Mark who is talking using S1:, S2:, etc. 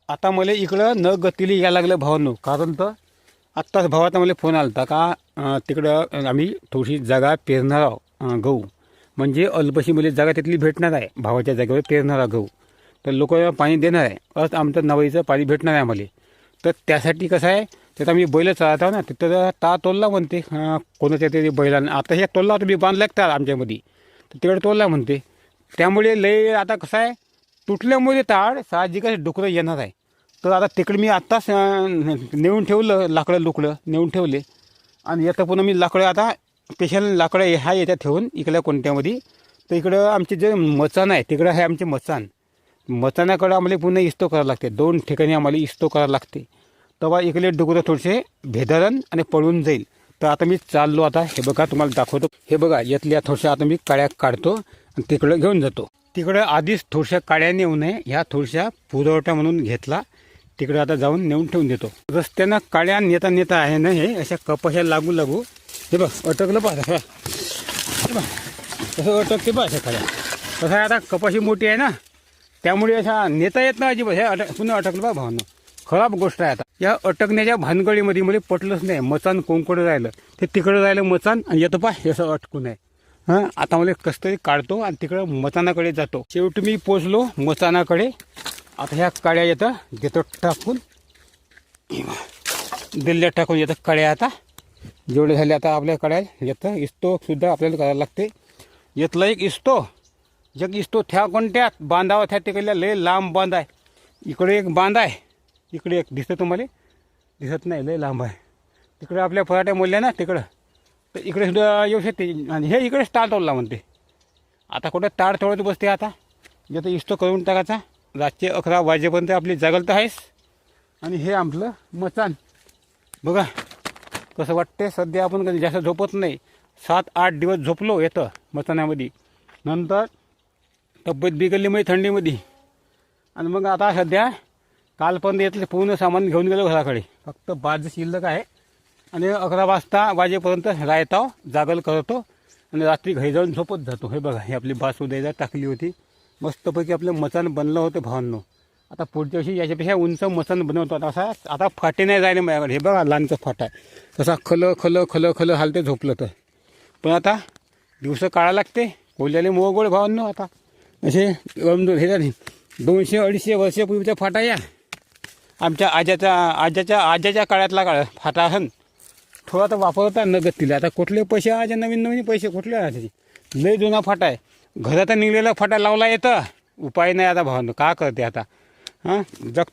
S1: आता मला इकडं न गतीला यायला लागलं भावांनो. कारण तर आत्ताच भावाचा मला फोन आला होता का तिकडं आम्ही थोडीशी जागा पेरणार आहोत गहू. म्हणजे अल्पशी मला जागा तिथली भेटणार आहे, भावाच्या जागेवर पेरणारा गहू. तर लोक पाणी देणार आहे, परत आमचं नवाईचं पाणी भेटणार आहे आम्हाला. तर त्यासाठी कसं आहे, त्यात आम्ही बैल चालत आहो ना, तिथं तोलला म्हणते कोणाच्या तरी बैलांना. आता हे तोलला तुम्ही बांधला का आमच्यामध्ये, तर तिकडे तोलला म्हणते. त्यामुळे लय आता कसं आहे, तुटल्यामुळे ताड साहजिकच डुकरं येणार आहे. तर आता तिकडे मी आत्ताच नेऊन ठेवलं, लाकडं लुकडं नेऊन ठेवले. आणि येतं पुन्हा मी लाकडं आता स्पेशल लाकडं ह्या याच्यात ठेवून इकडल्या कोणत्यामध्ये. तर इकडं आमचे जे मचान आहे तिकडं आहे आमचे मचान. मचानाकडं आम्हाला पुन्हा इस्तो करावं लागते, 2 ठिकाणी आम्हाला इस्तो करावं लागते. तेव्हा इकडे डुकरं थोडेसे भेदरण आणि पळून जाईल. तर आता मी चाललो, आता हे बघा तुम्हाला दाखवतो. हे बघा यातल्या थोड्याशा आता मी काड्या काढतो आणि तिकडं घेऊन जातो. तिकडं आधीच थोड्याशा काड्या नेऊ नये, ह्या थोड्याशा पुरवठा म्हणून घेतला. तिकडे आता जाऊन नेऊन ठेवून देतो. रस्त्यानं काड्या नेता नेता आहे ना, हे अशा कपाशा लागू लागू हे बघ अटकलं पाहा. तसं अटकते बा अशा काड्या. कसं आहे आता कपाशी मोठी आहे ना, त्यामुळे अशा नेता येत नाही अजिबात. हे पुन्हा अटकलं बा भावांनो. खराब गोष्ट आहे. आता या अटकण्याच्या भानगडीमध्ये मला पटलंच नाही. मचान कोणकडे राहिलं ते तिकडं राहिलं मचान, आणि येतं पा हे असं अटकून आहे. हां, आता मला कसं तरी काढतो आणि तिकडं मचानाकडे जातो. शेवटी मी पोचलो मचानाकडे. आता ह्या काड्या येतं घेतो टाकून, दिल्ल्या टाकून येतं काड्या. आता जेवढे झाले आता आपल्या काड्या येतं. इस्तोसुद्धा आपल्याला करायला लागते. येतला एक इस्तो थ्या कोणत्यात बांधावा, त्या तिकडल्या लय लांब बांध आहे. इकडे एक बांध आहे, इकडे एक दिसतं तुम्हाला, दिसत नाही, लय लांब आहे. तिकडे आपल्या फराट्या मोडल्या ना तिकडं, तर इकडे सुद्धा येऊ शकते. आणि हे इकडेच तार तोडला म्हणते. आता कुठं तार तोडत बसते. आता येतं इस्तो करून टाकायचा. रातचे 11 वाजेपर्यंत आपली जागल तर आहेस. आणि हे आपलं मचान बघा कसं वाटते. सध्या आपण कधी जास्त झोपत नाही, 7-8 दिवस झोपलो येतं मचानामध्ये. नंतर तब्येत बिघडली म्हणजे थंडीमध्ये. आणि मग आता सध्या कालपर्यंत येतले पूर्ण सामान घेऊन गेलो घराकडे. फक्त बाज शिल्लक आहे. आणि 11 वाजेपर्यंत राहतो, जागल करतो आणि रात्री घरी जाऊन झोपत जातो. हे बघा, हे आपली बास उद्याला टाकली होती. मस्तपैकी आपलं मचान बनलं होतं भावांनो. आता पुढच्या वर्षी याच्यापेक्षा उंच मचान बनवतो. असा आता फाटे नाही जायला माझ्याकडे. हे बघा लहानचं फाटा आहे, तसा खल हालते झोपलं तर. पण आता दिवस काढा लागते. कोल्याले मोगोळ भावांनो. आता असे हे झाले 200-250 वर्षापूर्वीचा फाटा या आमच्या आजाच्या काळातला फाटा असन. थोडा तर वापरता न गतीला. आता कुठले पैसे आज नवीन पैसे कुठले आहे. लय जुना फाटा आहे. घरात निघलेला फाटा लावला येतं, उपाय नाही आता भावांनो. का करते आता. हां, जगतो.